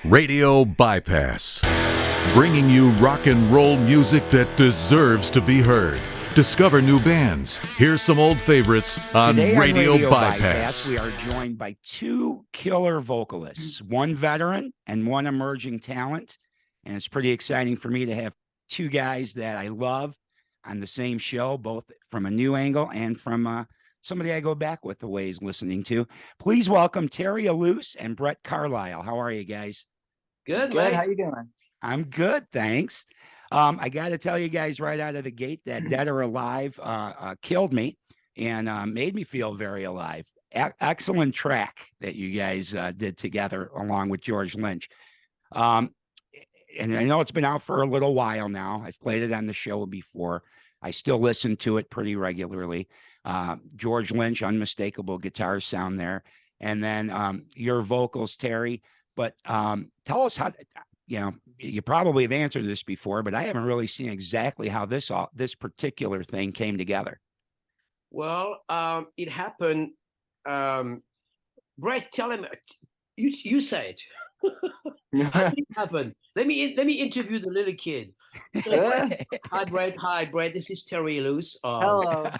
Radio Bypass, bringing you rock and roll music that deserves to be heard. Discover new bands. Here's some old favorites on Today Radio Bypass. We are joined by two killer vocalists, one veteran and one emerging talent. And it's pretty exciting for me to have two guys that I love on the same show, both from a new angle and from somebody I go back with the ways listening to. Please welcome Terry Ilous and Brett Carlisle. How are you guys? Good. How you doing? I'm good, thanks. I got to tell you guys right out of the gate that Dead or Alive killed me and made me feel very alive. Excellent track that you guys did together along with George Lynch. And I know it's been out for a little while now. I've played it on the show before. I still listen to it pretty regularly. George Lynch, unmistakable guitar sound there. And then your vocals, Terry. But tell us how, you probably have answered this before, but I haven't really seen exactly how this particular thing came together. Well, it happened. Brett, tell him. You say it. How did it happen? Let me interview the little kid. Hi, Brett. This is Terry Ilous. Hello.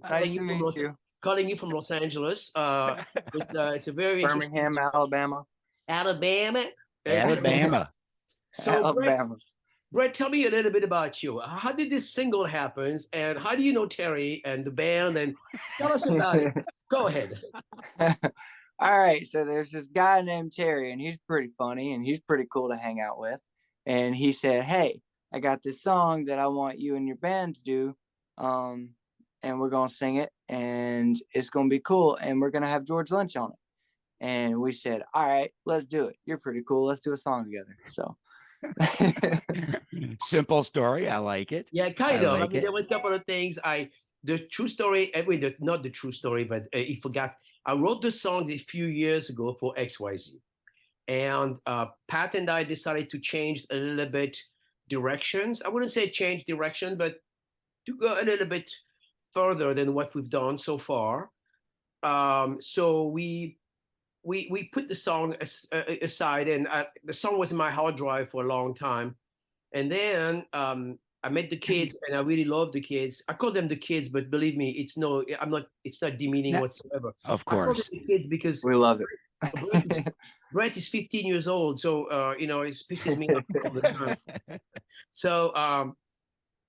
Nice to meet you. Calling you from Los Angeles. It's a very Birmingham, Alabama. So, Brett, tell me a little bit about you. How did this single happen, and how do you know Terry and the band? And tell us about it. Go ahead. All right. So there's this guy named Terry, and he's pretty funny, and he's pretty cool to hang out with. And he said, "Hey, I got this song that I want you and your band to do, and we're gonna sing it, and it's gonna be cool, and we're gonna have George Lynch on it." And we said, "All right, let's do it. You're pretty cool. Let's do a song together." So simple story. I like it. Yeah, kind of. I mean, there was a couple of things. The true story. Not the true story, but he forgot. I wrote the song a few years ago for XYZ, and Pat and I decided to change a little bit directions. I wouldn't say change direction, but to go a little bit further than what we've done so far. So we put the song aside, and the song was in my hard drive for a long time. And then I met the kids, and I really love the kids. I call them the kids, but believe me, it's not demeaning whatsoever. Of course. I call them the kids because we love it. Brett is 15 years old, so it pisses me off all the time. So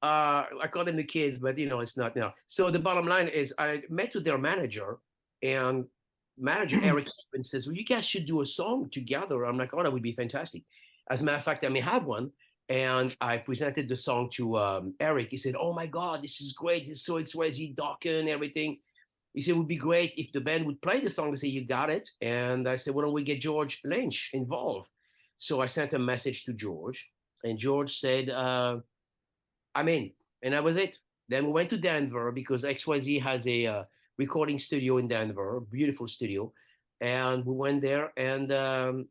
I call them the kids, but it's not now. So the bottom line is, I met with their manager, and manager Eric says, "Well, you guys should do a song together." I'm like, "Oh, that would be fantastic." As a matter of fact, I may have one. And I presented the song to Eric. He said, "Oh my God, this is great. It's so XYZ, darker and everything." He said, "It would be great if the band would play the song." I said, "You got it." And I said, "Why don't we get George Lynch involved?" So I sent a message to George, and George said, "I'm in." And that was it. Then we went to Denver because XYZ has a recording studio in Denver, a beautiful studio. And we went there, and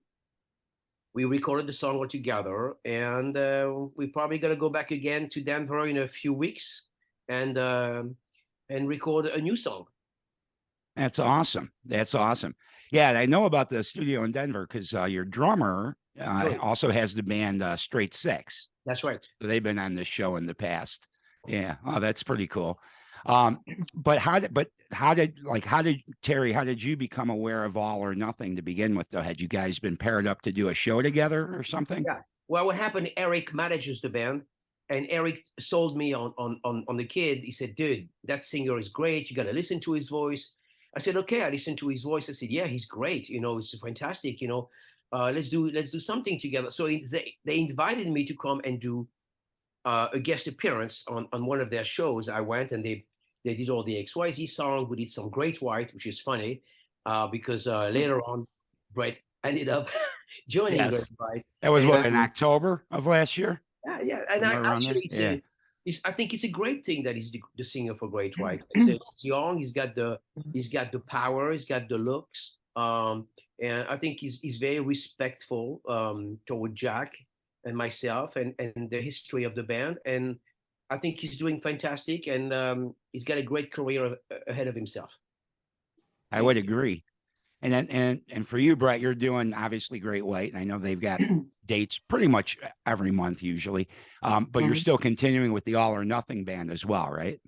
we recorded the song all together, and we're probably gonna go back again to Denver in a few weeks and record a new song. That's awesome. Yeah, I know about the studio in Denver because your drummer also has the band Straight Six. That's right. So they've been on this show in the past. Yeah. Oh, that's pretty cool. But how did Terry, how did you become aware of All or Nothing to begin with, though? Had you guys been paired up to do a show together or something? Yeah. Well, what happened, Eric manages the band, and Eric sold me on the kid. He said, "Dude, that singer is great. You got to listen to his voice." I said, "Okay." I listened to his voice. I said, "Yeah, he's great. It's fantastic. Let's do something together." So they invited me to come and do a guest appearance on one of their shows. I went, and they did all the XYZ song. We did some Great White, which is funny because later on, Brett ended up joining Great White. That was in October of last year? Yeah. And I think it's a great thing that he's the singer for Great White. He's young. He's got the power. He's got the looks. And I think he's very respectful toward Jack and myself and the history of the band. And I think he's doing fantastic, and he's got a great career ahead of himself. I would agree. And then, and for you, Brett, you're doing obviously Great White, and I know they've got dates pretty much every month usually. But you're still continuing with the All or Nothing band as well, right?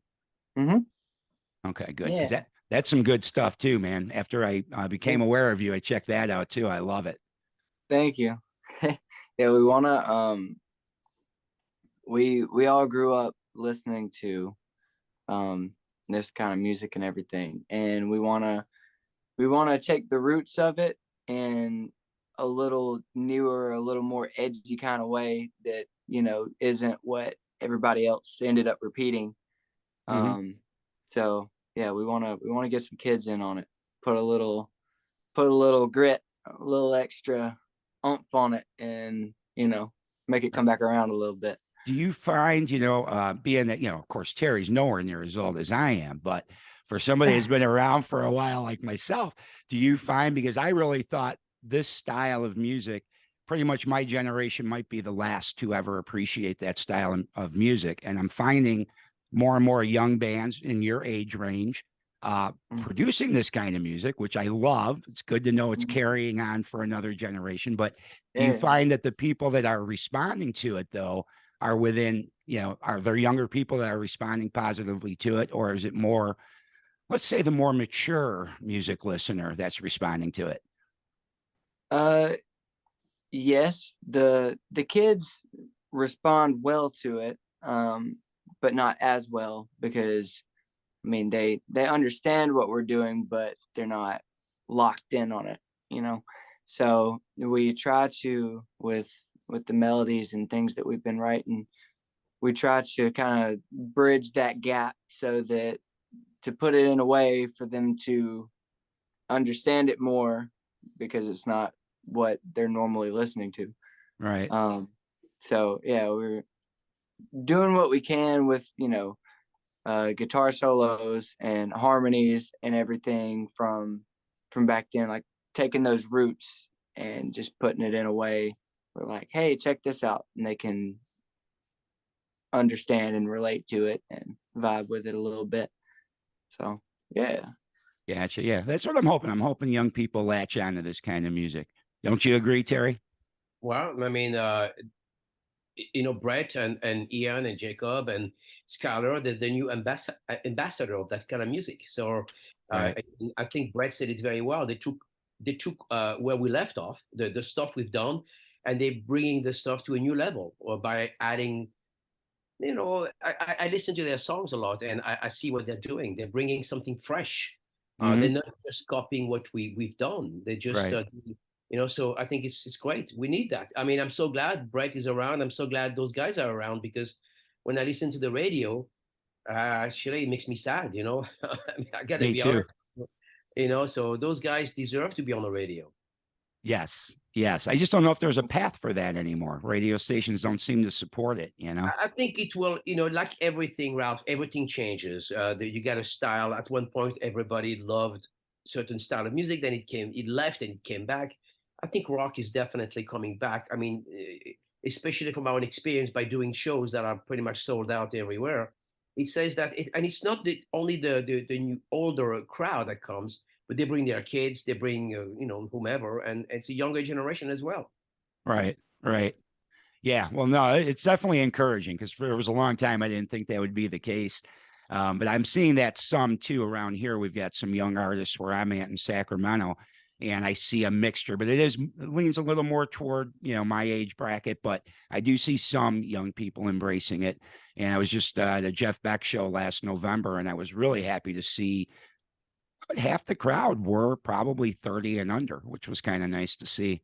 Okay, good. Because that's some good stuff too, man. After I became aware of you, I checked that out too. I love it. Thank you. Yeah, we wanna we all grew up listening to this kind of music and everything, and we wanna take the roots of it in a little newer, a little more edgy kind of way that, you know, isn't what everybody else ended up repeating. So yeah, we want to get some kids in on it, put a little grit, a little extra oomph on it, and, you know, make it come back around a little bit. Do you find, you know, being that, you know, of course, Terry's nowhere near as old as I am, but for somebody who's been around for a while like myself, do you find, because I really thought this style of music, pretty much my generation might be the last to ever appreciate that style of music. And I'm finding more and more young bands in your age range producing this kind of music, which I love. It's good to know it's carrying on for another generation. But do you find that the people that are responding to it, though, are within, you know, are there younger people that are responding positively to it? Or is it more, let's say, the more mature music listener that's responding to it? Yes, the kids respond well to it, but not as well, because I mean they understand what we're doing, but they're not locked in on it, you know. So we try to, with the melodies and things that we've been writing, we try to kind of bridge that gap, so that, to put it in a way for them to understand it more, because it's not what they're normally listening to. Right. So yeah, we're doing what we can with, you know, guitar solos and harmonies and everything from back then, like taking those roots and just putting it in a way where, like, hey, check this out, and they can understand and relate to it and vibe with it a little bit. So yeah. Gotcha. Yeah, that's what I'm hoping. I'm hoping young people latch onto this kind of music. Don't you agree, Terry? Well, I mean, you know, Brett and Ian and Jacob and Skylar, the new ambassador of that kind of music. So I think Brett said it very well. They took where we left off, the stuff we've done, and they're bringing the stuff to a new level, or by adding, you know, I listen to their songs a lot, and I see what they're doing. They're bringing something fresh. They're not just copying what we've done. They just you know, so I think it's great. We need that. I mean, I'm so glad Brett is around. I'm so glad those guys are around, because when I listen to the radio, actually it makes me sad, you know. I mean, I gotta be honest, you know, so those guys deserve to be on the radio. Yes. Yes. I just don't know if there's a path for that anymore. Radio stations don't seem to support it, you know. I think it will, you know, like everything, Ralph, everything changes. You got a style. At one point, everybody loved certain style of music. Then it left and it came back. I think rock is definitely coming back. I mean, especially from our own experience by doing shows that are pretty much sold out everywhere. It says that, and it's not only the new older crowd that comes, but they bring their kids, they bring you know, whomever, and it's a younger generation as well. Right. Right. Yeah. Well, no, it's definitely encouraging, because for it was a long time I didn't think that would be the case. But I'm seeing that some too around here. We've got some young artists where I'm at in Sacramento, and I see a mixture, but it leans a little more toward, you know, my age bracket, but I do see some young people embracing it. And I was just at a Jeff Beck show last November, and I was really happy to see half the crowd were probably 30 and under, which was kind of nice to see.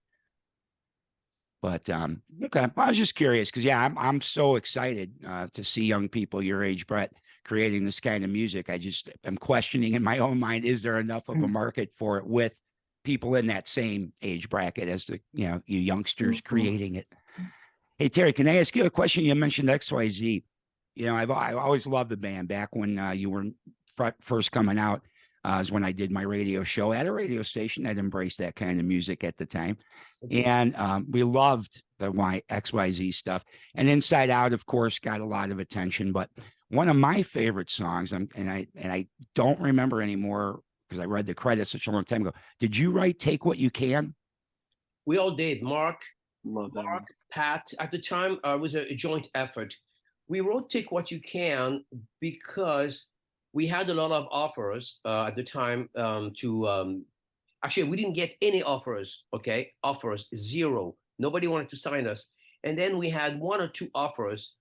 But okay, I was just curious, because yeah, I'm so excited to see young people your age, Brett, creating this kind of music. I just am questioning in my own mind, is there enough of a market for it with people in that same age bracket as the, you know, you youngsters creating it? Hey, Terry, can I ask you a question? You mentioned XYZ. You know, I always loved the band. Back when you were first coming out, is when I did my radio show at a radio station that embraced that kind of music at the time. And we loved the XYZ stuff. And Inside Out, of course, got a lot of attention. But one of my favorite songs, and I don't remember anymore because I read the credits such a long time ago. Did you write "Take What You Can"? We all did. Mark, Love that one. Pat. At the time, it was a joint effort. We wrote "Take What You Can" because we had a lot of offers at the time actually, we didn't get any offers. Okay, offers zero. Nobody wanted to sign us. And then we had one or two offers,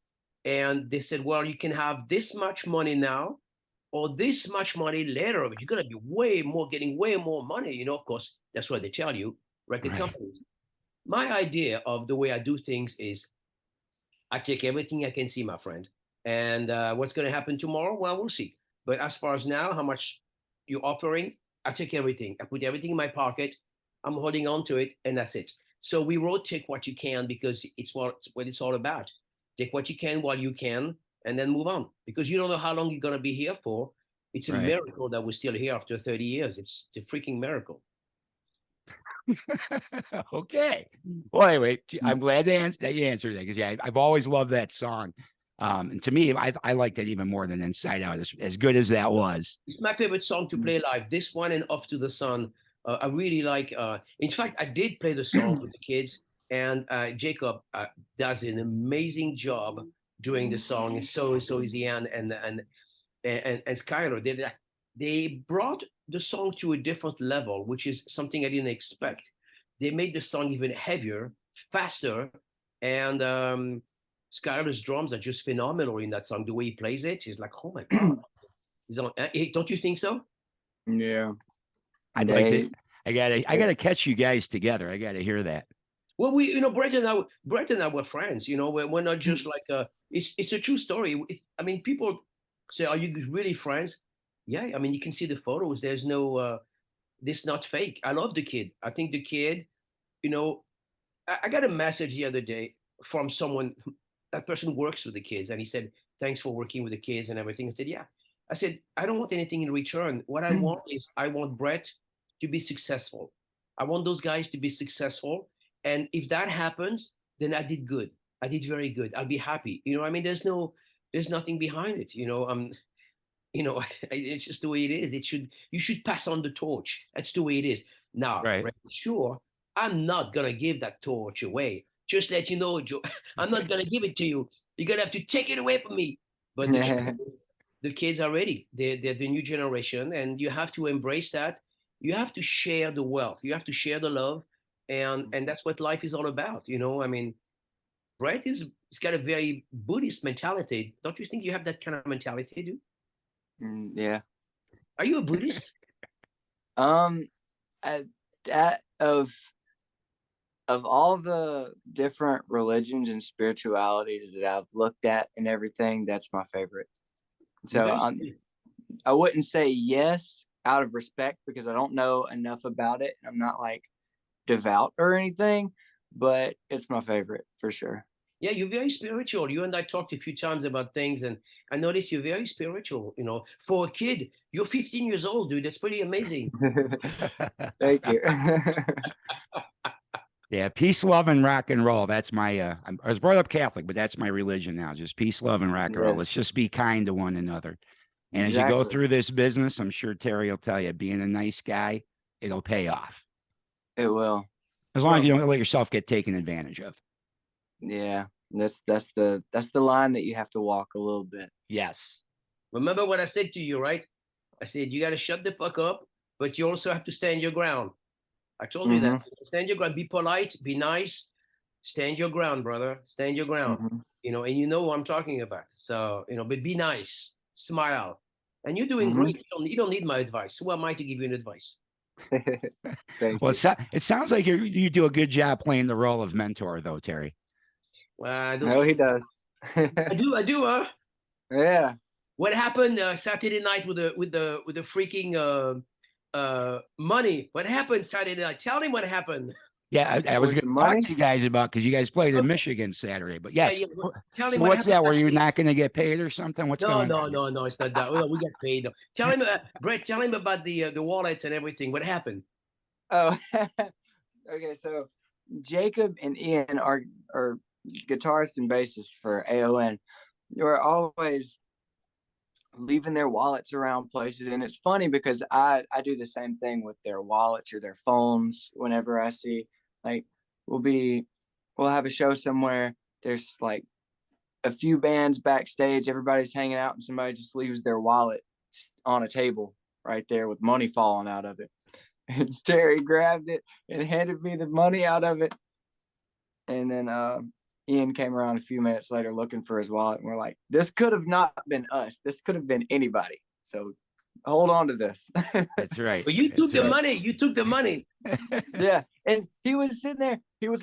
and they said, "Well, you can have this much money now, or this much money later, but you're gonna be getting way more money." You know, of course, that's what they tell you, record Right. companies. My idea of the way I do things is I take everything I can see, my friend. And what's going to happen tomorrow? Well, we'll see. But as far as now, how much you're offering, I take everything. I put everything in my pocket. I'm holding on to it, and that's it. So we wrote "Take What You Can" because it's what it's all about. Take what you can while you can, and then move on. Because you don't know how long you're going to be here for. It's a Right. miracle that we're still here after 30 years. It's a freaking miracle. Okay. Well, anyway, I'm glad that you answered that, because yeah, I've always loved that song. And to me, I liked it even more than Inside Out, as good as that was. It's my favorite song to play live. This one and "Off to the Sun." I really like. In fact, I did play the song with the kids, and Jacob does an amazing job doing the song. And so is Ian and Skylar. They brought the song to a different level, which is something I didn't expect. They made the song even heavier, faster, and Skylar's drums are just phenomenal in that song. The way he plays it, he's like, "Oh my god!" Don't you think so? Yeah. I'd like to. I gotta catch you guys together. I gotta hear that. Well, Brett and I were friends. We're not just like it's a true story. I mean, people say, "Are you really friends?" Yeah, I mean, you can see the photos. There's no, this not fake. I love the kid. I think the kid, you know, I got a message the other day from someone. That person works with the kids, and he said, "Thanks for working with the kids and everything." I said, "Yeah." I said, "I don't want anything in return. What I want is I want Brett to be successful. I want those guys to be successful. And if that happens, then I did good. I did very good. I'll be happy. I mean, there's nothing behind it. It's just the way it is. You should pass on the torch. That's the way it is. Now, Right. sure, I'm not gonna give that torch away. Just let you know, Joe, I'm not gonna give it to you. You're gonna have to take it away from me. But the kids are ready. They're the new generation, and you have to embrace that. You have to share the wealth. You have to share the love, and that's what life is all about. I mean, Brett he's got a very Buddhist mentality. Don't you think you have that kind of mentality, dude? Yeah. Are you a Buddhist? That of all the different religions and spiritualities that I've looked at and everything, that's my favorite. So I wouldn't say yes out of respect, because I don't know enough about it. I'm not like devout or anything, but it's my favorite for sure. Yeah, you're very spiritual. You and I talked a few times about things, and I noticed you're very spiritual. For a kid, you're 15 years old, dude. That's pretty amazing. Thank you. Yeah, peace, love, and rock and roll. That's my. I was brought up Catholic, but that's my religion now. Just peace, love, and rock and roll. Let's just be kind to one another. And as you go through this business, I'm sure Terry will tell you, being a nice guy, it'll pay off. It will. As long as you don't let yourself get taken advantage of. Yeah, that's the line that you have to walk a little bit. Yes. Remember what I said to you, right? I said you got to shut the fuck up, but you also have to stand your ground. I told you that. Stand your ground. Be polite. Be nice. Stand your ground, brother. Stand your ground. And you know what I'm talking about. So but be nice. Smile. And you're doing great. You don't need my advice. Who am I to give you an advice? Thank well, you. It sounds like you do a good job playing the role of mentor, though, Terry. No, he does. I do, huh? Yeah. What happened Saturday night with the freaking money? What happened Saturday night? Tell him what happened. Yeah, I was going to talk to you guys about, because you guys played in Michigan Saturday. But yes, tell so him what's that? Were you Saturday. not going to get paid or something? What's going on? No, it's not that. Well, we got paid. Tell him, Brett. Tell him about the wallets and everything. What happened? Oh, okay. So Jacob and Ian are guitarist and bassist for AON. We're always leaving their wallets around places. And it's funny because I do the same thing with their wallets or their phones. Whenever I see, like, we'll have a show somewhere, there's like a few bands backstage, everybody's hanging out, and somebody just leaves their wallet on a table right there with money falling out of it. And Terry grabbed it and handed me the money out of it. And then Ian came around a few minutes later looking for his wallet, and we're like, this could have not been us. This could have been anybody. So hold on to this. That's right. But you took the right. money. You took the money. Yeah. And he was sitting there. He was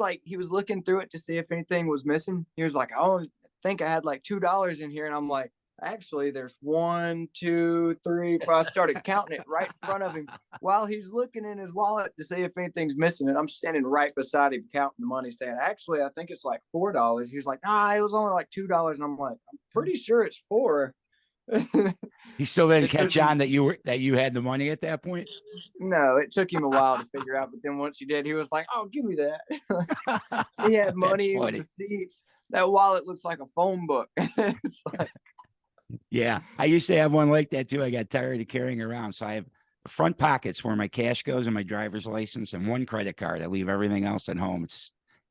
looking through it to see if anything was missing. He was like, I only think I had like $2 in here. And I'm like, actually, there's 1, 2, 3. I started counting it right in front of him while he's looking in his wallet to see if anything's missing. And I'm standing right beside him counting the money, saying, actually, I think it's like $4. He's like, nah, it was only like $2. And I'm like, I'm pretty sure it's 4. He still didn't catch on that you had the money at that point. No, it took him a while to figure out, but then once he did, he was like, "Oh, give me that." He had money, receipts. That wallet looks like a phone book. It's like, yeah, I used to have one like that too. I got tired of carrying around, so I have front pockets where my cash goes and my driver's license and one credit card. I leave everything else at home. It's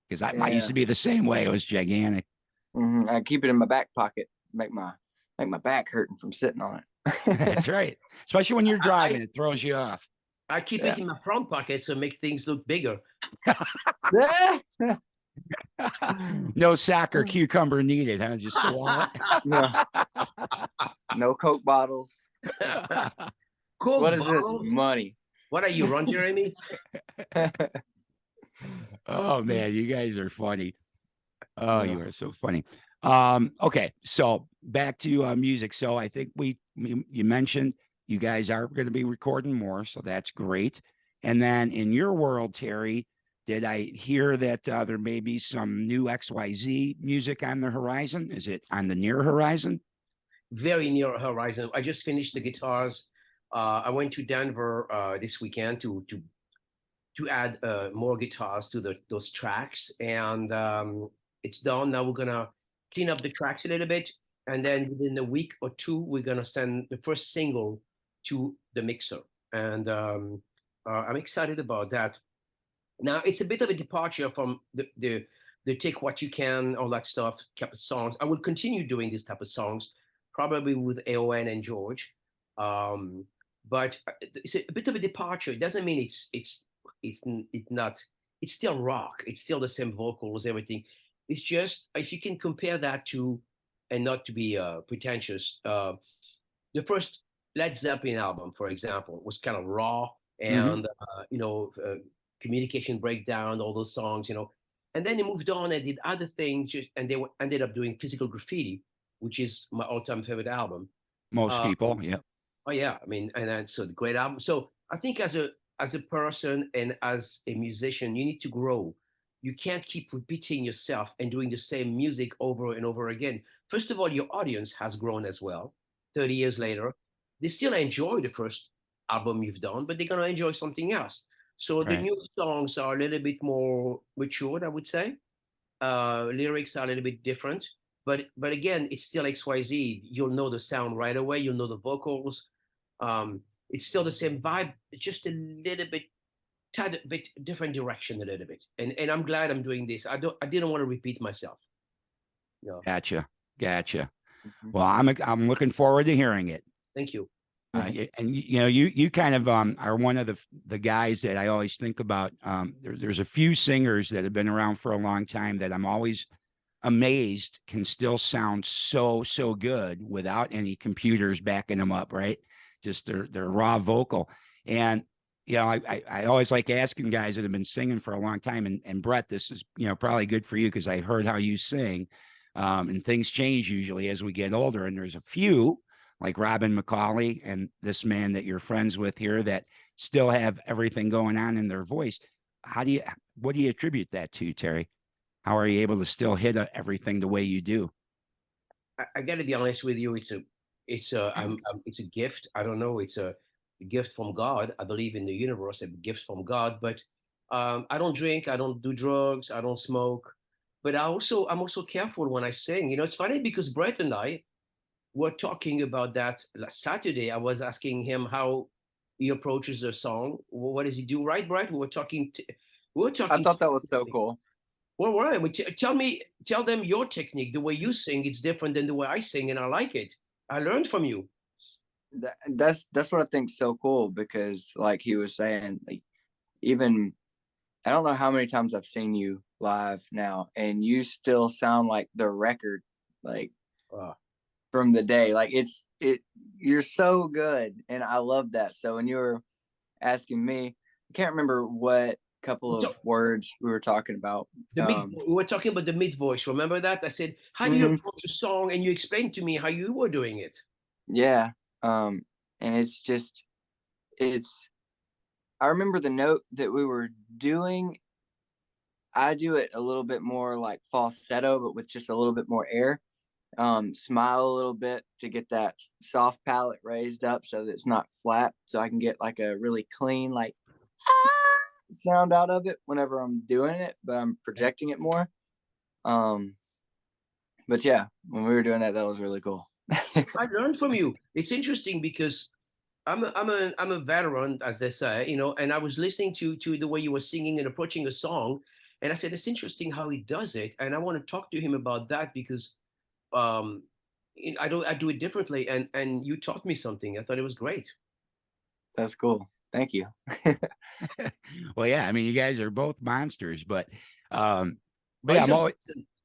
because I used to be the same way. It was gigantic. I keep it in my back pocket. Make my back hurting from sitting on it. That's right. Especially when you're driving, it throws you off. I keep it in my front pocket to make things look bigger. No sack or cucumber needed, huh? Just a wallet. No Coke bottles. Coke what is bottles? This? Money. What are you, Ron Jeremy? Oh man, you guys are funny. Oh, you are so funny. Okay, so back to music. So I think you mentioned you guys are going to be recording more, so that's great. And then in your world, Terry, did I hear that there may be some new XYZ music on the horizon? Is it on the near horizon? Very near horizon. I just finished the guitars. I went to Denver this weekend to add more guitars to those tracks, and it's done. Now we're gonna clean up the tracks a little bit, and then within a week or two, we're gonna send the first single to the mixer, and I'm excited about that. Now it's a bit of a departure from the take what you can, all that stuff, type of songs. I will continue doing this type of songs, probably with AON and George, but it's a bit of a departure. It doesn't mean it's not. It's still rock. It's still the same vocals, everything. It's just if you can compare that to, and not to be pretentious, the first Led Zeppelin album, for example, was kind of raw and communication breakdown, all those songs, and then they moved on and did other things, and they ended up doing Physical Graffiti, which is my all-time favorite album. Most people, yeah. Oh yeah, I mean, and that's a great album. So I think as a person and as a musician, you need to grow. You can't keep repeating yourself and doing the same music over and over again. First of all, your audience has grown as well. 30 years later, they still enjoy the first album you've done, but they're gonna enjoy something else. So the new songs are a little bit more matured, I would say. Lyrics are a little bit different, but again, it's still XYZ. You'll know the sound right away. You'll know the vocals. It's still the same vibe, just a little bit, tad bit different direction, a little bit. And I'm glad I'm doing this. I didn't want to repeat myself. Gotcha. Well, I'm looking forward to hearing it. Thank you. And you kind of are one of the guys that I always think about. There's a few singers that have been around for a long time that I'm always amazed can still sound so good without any computers backing them up, right? Just their raw vocal. And I always like asking guys that have been singing for a long time. And Brett, this is probably good for you because I heard how you sing, and things change usually as we get older. And there's a few like Robin McCauley and this man that you're friends with here that still have everything going on in their voice. What do you attribute that to, Terry? How are you able to still hit everything the way you do? I got to be honest with you. It's a gift. I don't know. It's a gift from God. I believe in the universe, a gift from God. But I don't drink. I don't do drugs. I don't smoke. But I'm also careful when I sing. It's funny because Brett and I, were talking about that last Saturday. I was asking him how he approaches a song. What does he do? Right, Brett? We were talking. We were I talking. thought that was so cool. Well, right. Tell them your technique. The way you sing, it's different than the way I sing, and I like it. I learned from you. That's what I think's so cool, because like he was saying, like, even I don't know how many times I've seen you live now, and you still sound like the record, like from the day. Like you're so good, and I love that. So when you were asking me, I can't remember what couple of words we were talking about. We were talking about the mid voice. Remember that? I said, how do you approach a song? And you explained to me how you were doing it. Yeah. And I remember the note that we were doing. I do it a little bit more like falsetto, but with just a little bit more air. Smile a little bit to get that soft palate raised up so that it's not flat. So I can get like a really clean, like, sound out of it whenever I'm doing it, but I'm projecting it more. But yeah, when we were doing that was really cool. I learned from you. It's interesting because I'm a veteran, as they say, you know, and I was listening to the way you were singing and approaching a song, and I said it's interesting how he does it, and I want to talk to him about that because I do it differently, and you taught me something. I thought it was great. That's cool. Thank you. Well, yeah, I mean, you guys are both monsters, but yeah,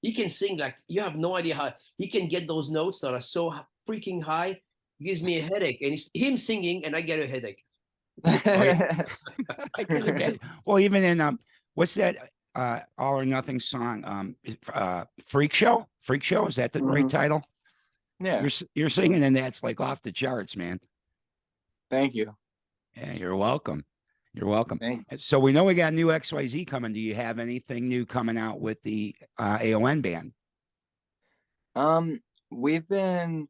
he can sing like you have no idea how he can get those notes that are so freaking high. It gives me a headache, and it's him singing, and I get a headache. I can imagine. Well, even in what's that All or Nothing song? Freak Show. Freak Show, is that the right title? Yeah. You're singing, and that's like off the charts, man. Thank you. Yeah, you're welcome. You're welcome. Thank you. So we know we got new XYZ coming. Do you have anything new coming out with the AON band? We've been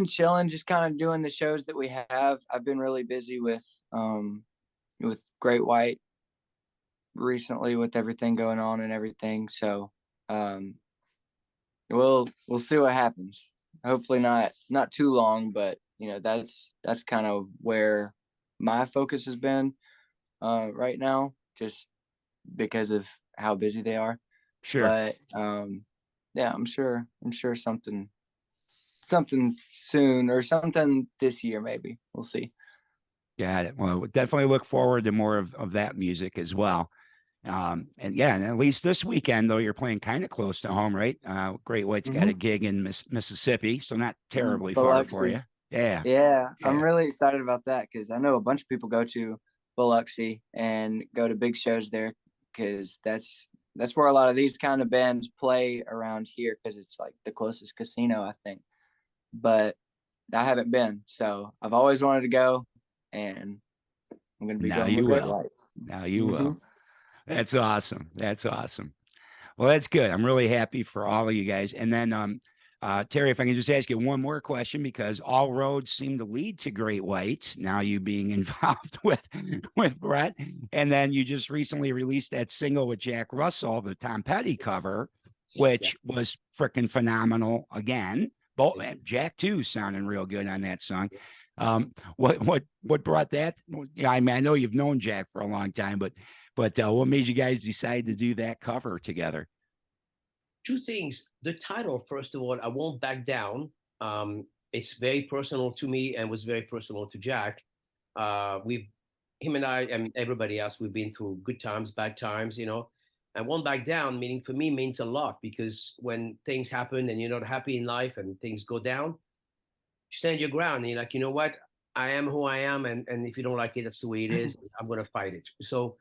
chilling, just kind of doing the shows that we have. I've been really busy with Great White recently, with everything going on and everything. So we'll see what happens. Hopefully not too long, but you know, that's kind of where my focus has been right now, just because of how busy they are. Sure. But yeah, I'm sure something soon, or something this year, maybe. We'll see. Got it. Well, we'll definitely look forward to more of that music as well. And yeah, and at least this weekend, though, you're playing kind of close to home, right? Great White's got a gig in Mississippi, so not terribly far for you. Yeah. I'm really excited about that, because I know a bunch of people go to Biloxi and go to big shows there, because that's where a lot of these kind of bands play around here, because it's like the closest casino, I think. But I haven't been, so I've always wanted to go, and I'm going to be going with Great Whites. Now you will. That's awesome. That's awesome. Well, that's good. I'm really happy for all of you guys. And then, Terry, if I can just ask you one more question, because all roads seem to lead to Great White. Now you being involved with Brett, and then you just recently released that single with Jack Russell, the Tom Petty cover, which was freaking phenomenal. Again, both Jack too sounding real good on that song. What brought that? Yeah, I mean, I know you've known Jack for a long time, but what made you guys decide to do that cover together? Two things. The title, first of all, I Won't Back Down. It's very personal to me and was very personal to Jack. Him and I and everybody else, we've been through good times, bad times, you know. And Won't Back Down, meaning for me, means a lot, because when things happen and you're not happy in life and things go down, you stand your ground and you're like, you know what? I am who I am, and if you don't like it, that's the way it is. I'm going to fight it. So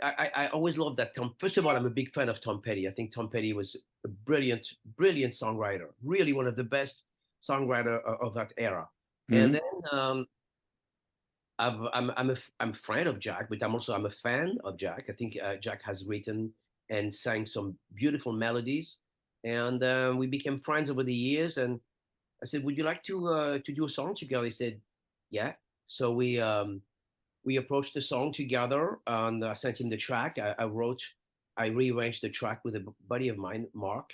I always love that. First of all, I'm a big fan of Tom Petty. I think Tom Petty was a brilliant songwriter, really one of the best songwriter of that era. And then I'm a friend of Jack, but I'm a fan of Jack. I think Jack has written and sang some beautiful melodies, and we became friends over the years. And I said, "Would you like to do a song together?" He said, "Yeah." So we approached the song together, and I sent him the track. I rearranged the track with a buddy of mine, Mark.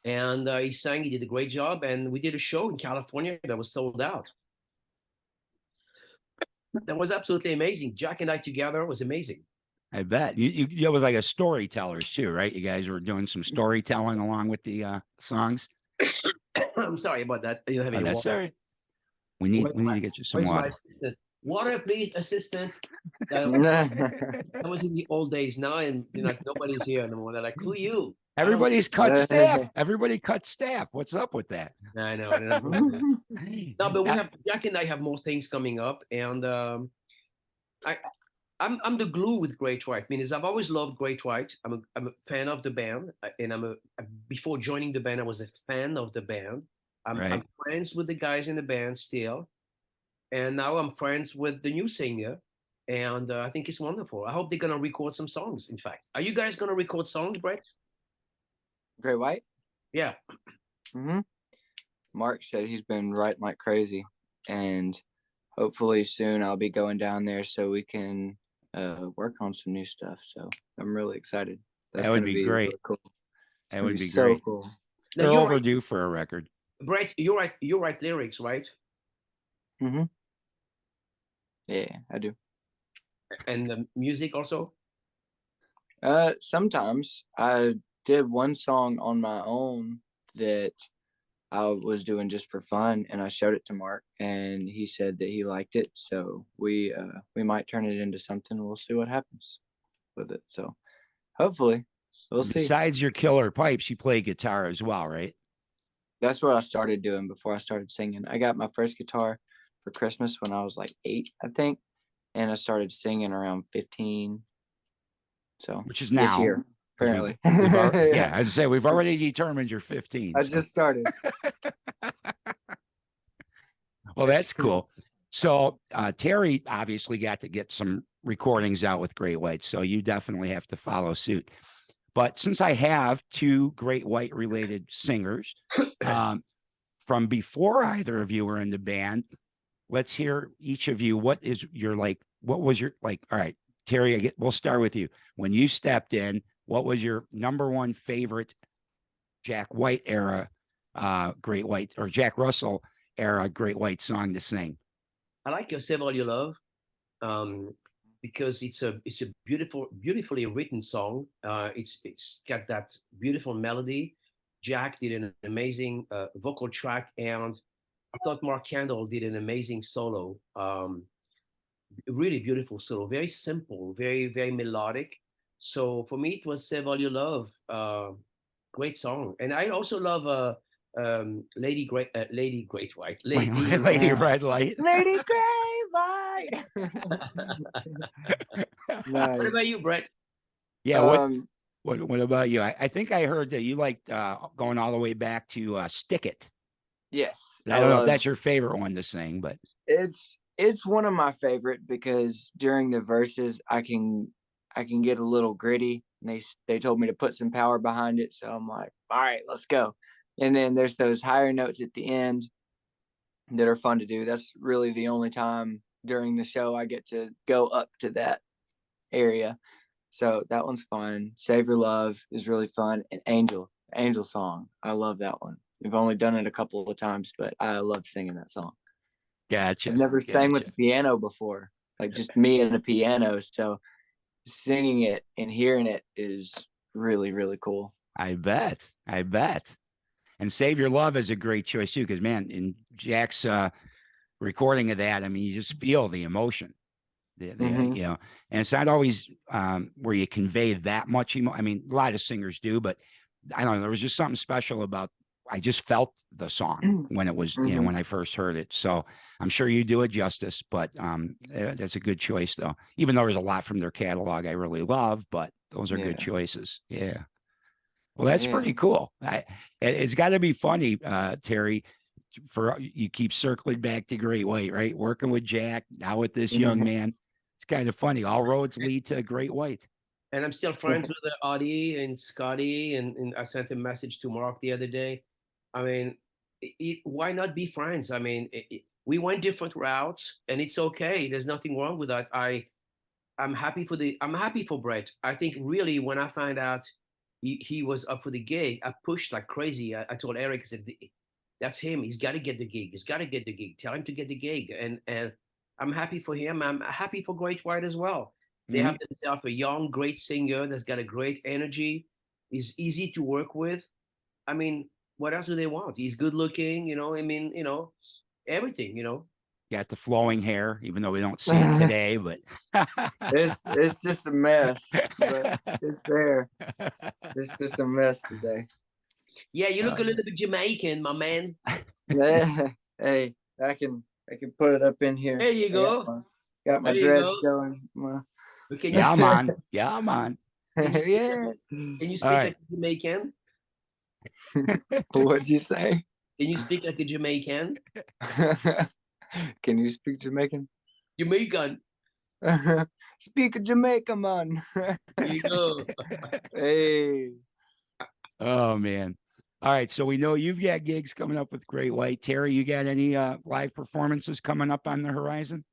And he sang, he did a great job. And we did a show in California that was sold out. That was absolutely amazing. Jack and I together was amazing. I bet it was like a storytellers too, right? You guys were doing some storytelling along with the songs. I'm sorry about that. You have Oh, any that's water? all right. We need to get you some Where's my water. assistant? Water, please, assistant. That was in the old days. Now, and like nobody's here anymore. They're like, "Who are you?" Everybody's cut staff. Everybody cut staff. What's up with that? I know. No, but we have Jack and I have more things coming up, and I'm the glue with Great White. I mean, I've always loved Great White. I'm a fan of the band, and before joining the band, I was a fan of the band. I'm friends with the guys in the band still, and now I'm friends with the new singer, and I think it's wonderful. I hope they're gonna record some songs. In fact, are you guys gonna record songs, Brett? Great White? Yeah. Mm-hmm. Mark said he's been writing like crazy, and hopefully soon I'll be going down there so we can work on some new stuff. So I'm really excited. That's That would going to be be great. really cool. That would be so great. Cool. They're overdue for a record. Brett, you write lyrics, right? Mm-hmm. Yeah, I do. And the music also? Sometimes. I did one song on my own that I was doing just for fun, and I showed it to Mark, and he said that he liked it. So we might turn it into something. We'll see what happens with it. So hopefully we'll see. Besides your killer pipes, you play guitar as well, right? That's what I started doing before I started singing. I got my first guitar for Christmas when I was like 8, I think, and I started singing around 15. So which is now this year, apparently. Yeah, as I say, we've already determined you're 15. I just started. Well, that's cool. So Terry obviously got to get some recordings out with Great White, so you definitely have to follow suit. But since I have 2 Great White related singers from before either of you were in the band, let's hear each of you. What was your all right, Terry, we'll start with you. When you stepped in, what was your number one favorite Jack White era Great White, or Jack Russell era Great White song to sing? I like Save All Your Love, because it's a beautifully written song. It's got that beautiful melody. Jack did an amazing vocal track, and I thought Mark Kendall did an amazing solo. Really beautiful solo, very simple, very, very melodic. So for me, it was Save All Your Love. Great song. And I also love Lady Great White. Lady Red Light. Lady Gray Light. Nice. What about you, Brett? Yeah, what about you? I think I heard that you liked going all the way back to Stick It. Yes. I don't know if that's your favorite one to sing, but it's one of my favorite because during the verses I can get a little gritty, and they told me to put some power behind it, so I'm like, all right, let's go. And then there's those higher notes at the end that are fun to do. That's really the only time during the show I get to go up to that area. So that one's fun. Save Your Love is really fun. And Angel song, I love that one. We've only done it a couple of times, but I love singing that song. Gotcha. I've never sang with the piano before, like just me and a piano. So singing it and hearing it is really, really cool. I bet. And Save Your Love is a great choice too, because man, in Jack's recording of that, I mean, you just feel the emotion. You know, and it's not always where you convey that much emotion. I mean, a lot of singers do, but I don't know. There was just something special about. I just felt the song when it was, you know, when I first heard it. So I'm sure you do it justice, but that's a good choice though. Even though there's a lot from their catalog I really love, but those are good choices. Yeah. Well, that's pretty cool. It's got to be funny, Terry. For you keep circling back to Great White, right? Working with Jack, now with this young man. It's kind of funny. All roads lead to Great White. And I'm still friends with Audie and Scotty, and I sent a message to Mark the other day. I mean, why not be friends? I mean, we went different routes, and it's okay. There's nothing wrong with that. I'm happy for Brett. I think really when I find out he was up for the gig. I pushed like crazy. I told Eric, I said, that's him. He's got to get the gig. He's got to get the gig. Tell him to get the gig. And I'm happy for him. I'm happy for Great White as well. They have themselves a young, great singer that's got a great energy. He's easy to work with. I mean, what else do they want? He's good looking, you know. I mean, you know, everything, you know. Got the flowing hair, even though we don't see it today, but It's just a mess, but it's there. It's just a mess today. Yeah, you look a little bit Jamaican, my man. Yeah. Hey, I can put it up in here. There you go. Got my There you dreads go. going. Okay, yeah, man. Yeah, man. Yeah. Can you speak All like a Jamaican? What'd you say? Can you speak like a Jamaican? Can you speak Jamaican? Jamaican. Speak a Jamaican, man. There you go. Hey. Oh man. All right. So we know you've got gigs coming up with Great White. Terry, you got any live performances coming up on the horizon?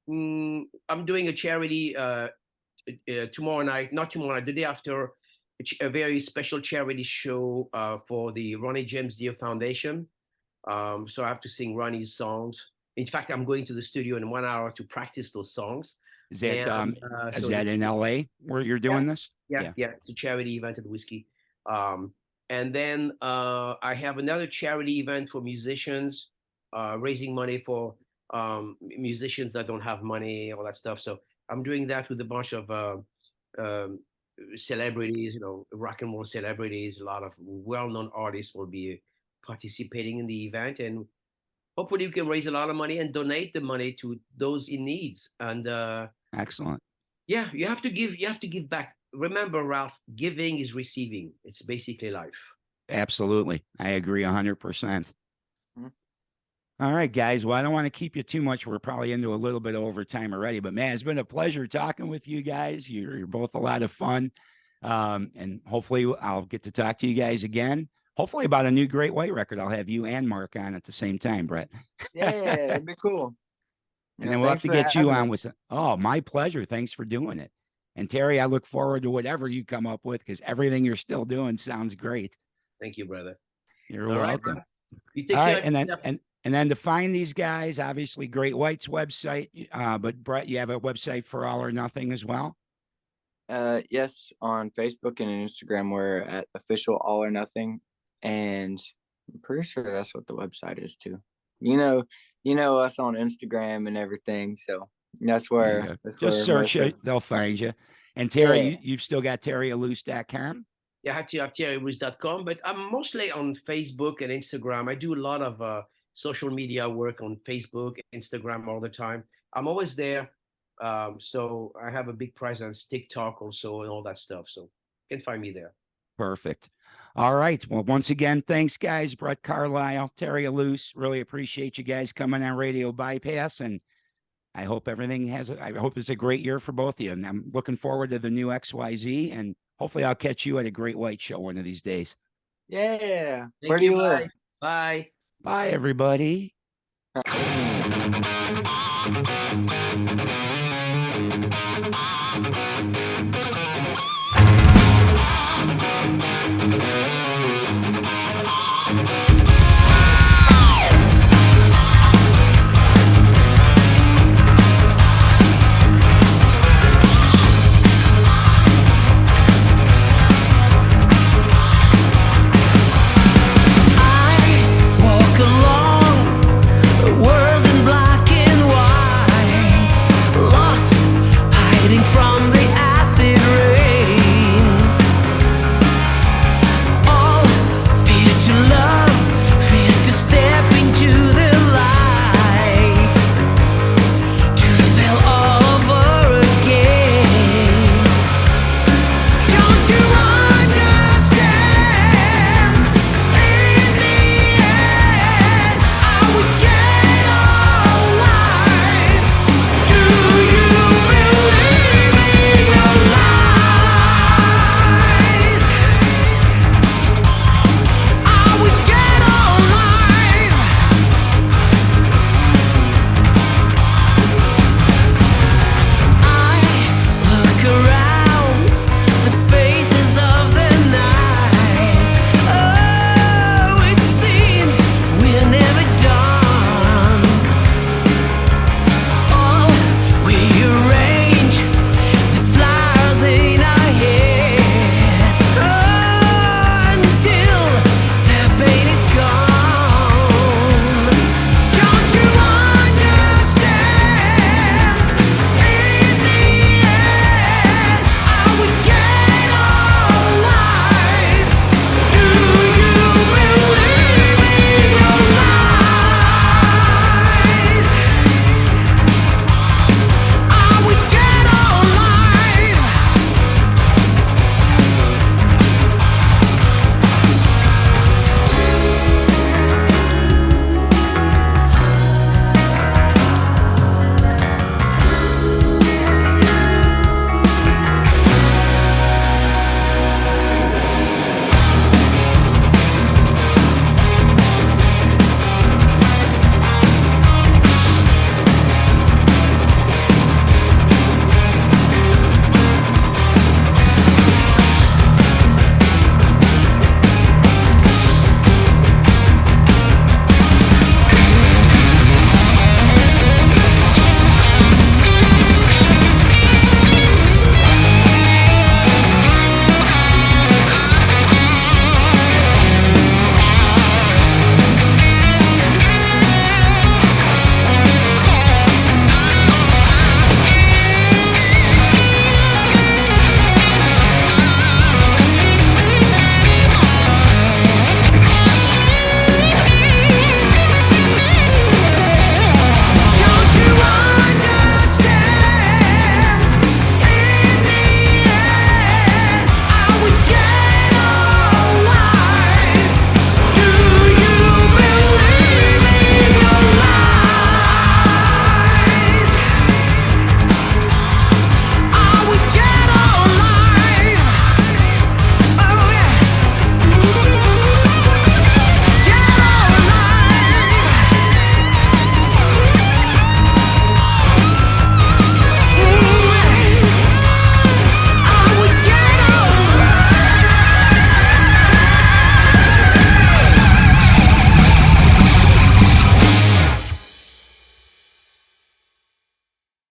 I'm doing a charity tomorrow night, not tomorrow night, the day after, a very special charity show for the Ronnie James Dio Foundation. So I have to sing Ronnie's songs. In fact, I'm going to the studio in 1 hour to practice those songs. Is that And, is so that in LA where you're doing this? Yeah, it's a charity event at Whiskey. And then I have another charity event for musicians, raising money for musicians that don't have money, all that stuff. So I'm doing that with a bunch of celebrities, you know, rock and roll celebrities. A lot of well-known artists will be participating in the event, and hopefully we can raise a lot of money and donate the money to those in needs. And excellent. yeah, you have to give back. Remember, Ralph, giving is receiving. It's basically life. Absolutely. I agree 100%. All right, guys. Well, I don't want to keep you too much. We're probably into a little bit of overtime already, but man, it's been a pleasure talking with you guys. You're both a lot of fun. And hopefully I'll get to talk to you guys again. Hopefully about a new Great White record. I'll have you and Mark on at the same time, Brett. Yeah, it'd be cool. And then we'll have to get you on with. Oh, my pleasure. Thanks for doing it. And Terry, I look forward to whatever you come up with, because everything you're still doing sounds great. Thank you, brother. You're All welcome. Right, you take All care. right, and then to find these guys, obviously Great White's website. But Brett, you have a website for All or Nothing as well? Yes, on Facebook and Instagram we're at official All or Nothing, and I'm pretty sure that's what the website is too. You know us on Instagram and everything, so that's where. Just search it; they'll find you. And Terry, you've still got TerryIlous.com? Yeah, I have to have TerryIlous.com, but I'm mostly on Facebook and Instagram. I do a lot of social media work on Facebook, Instagram all the time. I'm always there. So I have a big presence, TikTok also, and all that stuff. So you can find me there. Perfect. All right. Well, once again, thanks, guys. Brett Carlisle, Terry Ilous. Really appreciate you guys coming on Radio Bypass, and I hope I hope it's a great year for both of you. And I'm looking forward to the new XYZ, and hopefully I'll catch you at a Great White show one of these days. Yeah. Where do you live? Bye. Bye, everybody.